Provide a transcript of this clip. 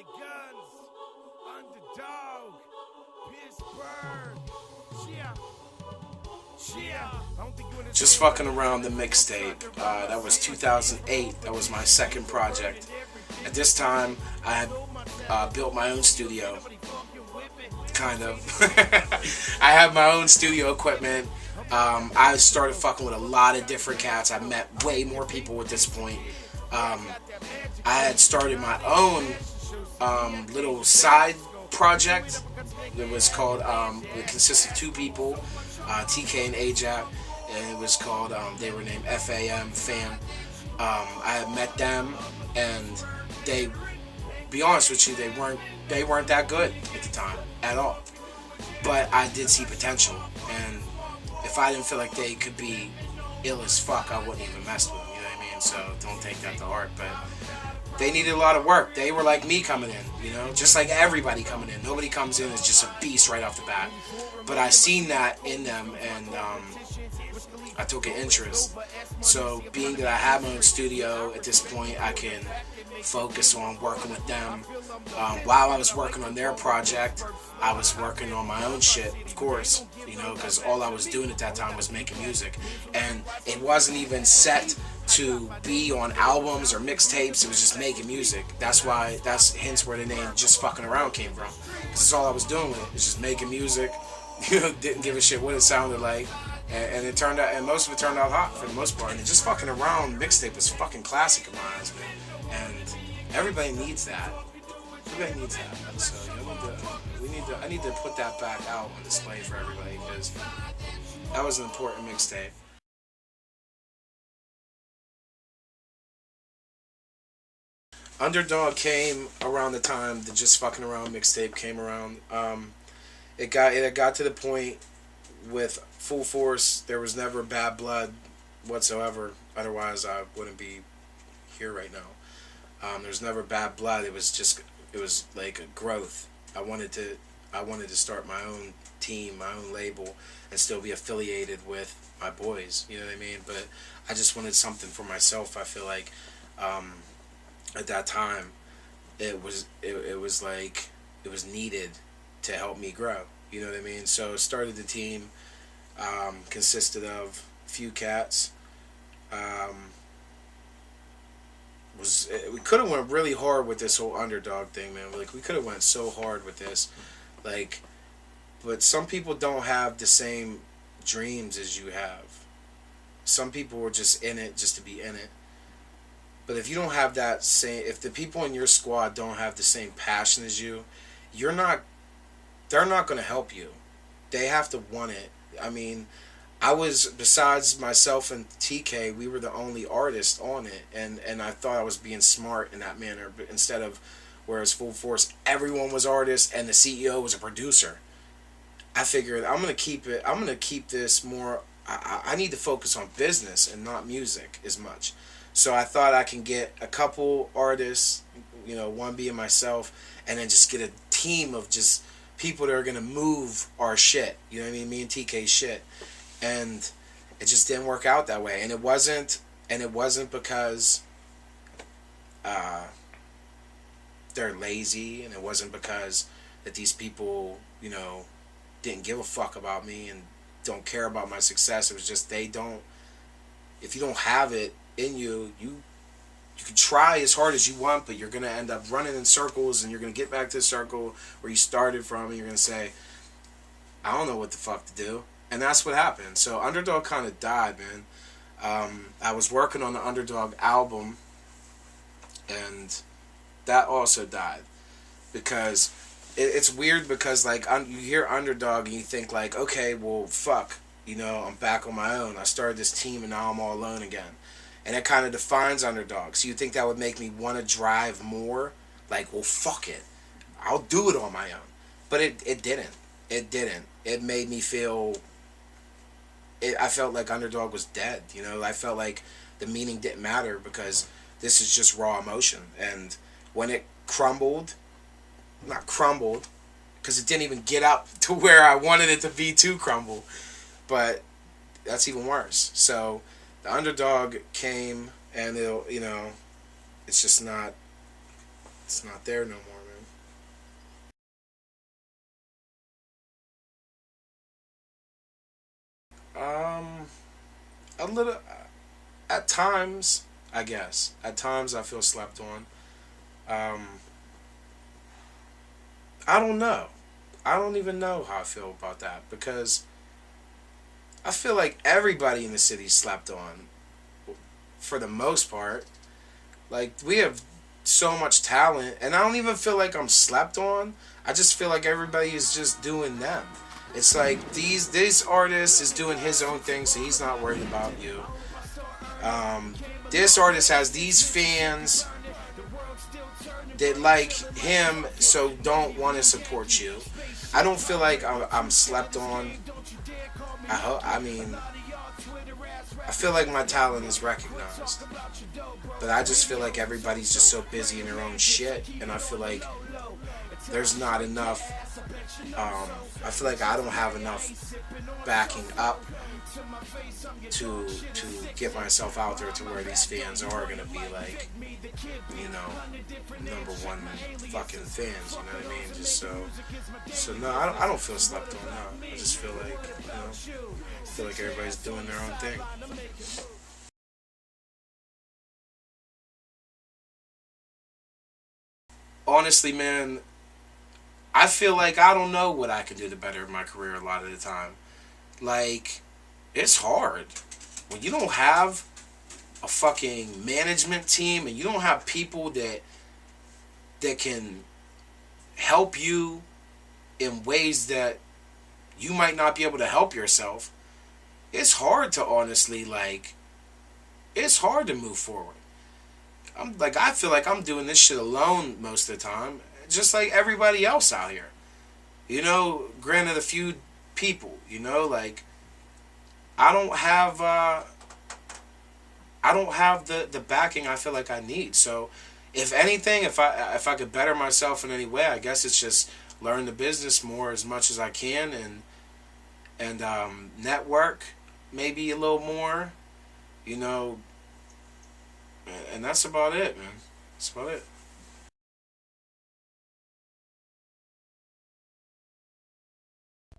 the guns, UnderDogg, Pittsburgh, yeah. Just fucking around the mixtape. That was 2008. That was my second project. At this time, I had built my own studio. Kind of. I have my own studio equipment. I started fucking with a lot of different cats. I met way more people at this point. Um, I had started my own little side project. It was called, it consisted of two people, TK and AJAP, and it was called, they were named FAM. I had met them, and they, be honest with you, they weren't that good at the time at all. But I did see potential, and if I didn't feel like they could be ill as fuck, I wouldn't even mess with them. You know what I mean? So don't take that to heart. But they needed a lot of work. They were like me coming in, you know, just like everybody coming in. Nobody comes in as just a beast right off the bat. But I seen that in them, and I took an interest. So being that I have my own studio at this point, I can focus on working with them. While I was working on their project, I was working on my own shit, of course, you know, because all I was doing at that time was making music. And it wasn't even set to be on albums or mixtapes. It was just making music. That's hence where the name Just Fucking Around came from. Because that's all I was doing with it. It was just making music. You know, didn't give a shit what it sounded like. And it turned out, and most of it turned out hot for the most part. And Just Fucking Around mixtape was fucking classic in my eyes, man. And everybody needs that. Everybody needs that. So I need to put that back out on display for everybody, because that was an important mixtape. UnderDogg came around the time the Just Fucking Around mixtape came around. It got to the point with Full Force. There was never bad blood whatsoever. Otherwise, I wouldn't be here right now. There's never bad blood. It was like a growth. I wanted to start my own team, my own label, and still be affiliated with my boys. You know what I mean? But I just wanted something for myself. I feel like at that time, it was like it was needed to help me grow. You know what I mean? So started the team. Consisted of a few cats. We could have went really hard with this whole UnderDogg thing, man. Like, we could have went so hard with this, like, but some people don't have the same dreams as you have. Some people are just in it just to be in it. But if you don't have that same, if the people in your squad don't have the same passion as you, they're not going to help you. They have to want it. I mean, besides myself and TK, we were the only artists on it, and I thought I was being smart in that manner, but instead of, whereas Full Force, everyone was artists and the CEO was a producer. I figured I'm going to keep this more, I need to focus on business and not music as much. So I thought I can get a couple artists, you know, one being myself, and then just get a team of just people that are going to move our shit, you know what I mean, me and TK's shit. And it just didn't work out that way, and it wasn't because they're lazy, and it wasn't because that these people, you know, didn't give a fuck about me and don't care about my success. It was just if you don't have it in you, you can try as hard as you want, but you're gonna end up running in circles, and you're gonna get back to the circle where you started from, and you're gonna say, I don't know what the fuck to do. And that's what happened. So UnderDogg kind of died, man. I was working on the UnderDogg album, and that also died. Because it's weird, because like you hear UnderDogg and you think like, okay, well, fuck, you know, I'm back on my own. I started this team and now I'm all alone again. And it kind of defines UnderDogg. So you think that would make me want to drive more? Like, well, fuck it, I'll do it on my own. But it didn't. It didn't. It made me feel... I felt like UnderDogg was dead, you know. I felt like the meaning didn't matter, because this is just raw emotion. And when it crumbled, not crumbled, because it didn't even get up to where I wanted it to be to crumble, but that's even worse. So the UnderDogg came, and it's just not, it's not there no more, man. Um, a little. At times, I guess. At times, I feel slept on. Um, I don't know. I don't even know how I feel about that because I feel like everybody in the city slept on for the most part. Like we have so much talent, and I don't even feel like I'm slept on. I just feel like everybody is just doing them. It's like this artist is doing his own thing, so he's not worried about you. Um, this artist has these fans that like him, so don't want to support you. I don't feel like I'm slept on. I mean, I feel like my talent is recognized, but I just feel like everybody's just so busy in their own shit, and I feel like there's not enough. I feel like I don't have enough backing up to get myself out there to where these fans are gonna be like, you know, number one fucking fans. You know what I mean? Just so no, I don't feel slept on. No, I just feel like I feel like everybody's doing their own thing. Honestly, man, I feel like I don't know what I can do to better my career a lot of the time. Like, it's hard when you don't have a fucking management team and you don't have people that can help you in ways that you might not be able to help yourself. It's hard to honestly like. It's hard to move forward. I'm like I feel like I'm doing this shit alone most of the time, just like everybody else out here. You know, granted a few people. You know, like I don't have I don't have the backing I feel like I need. So, if anything, if I could better myself in any way, I guess it's just learn the business more as much as I can and network maybe a little more. You know, and that's about it, man. That's about it.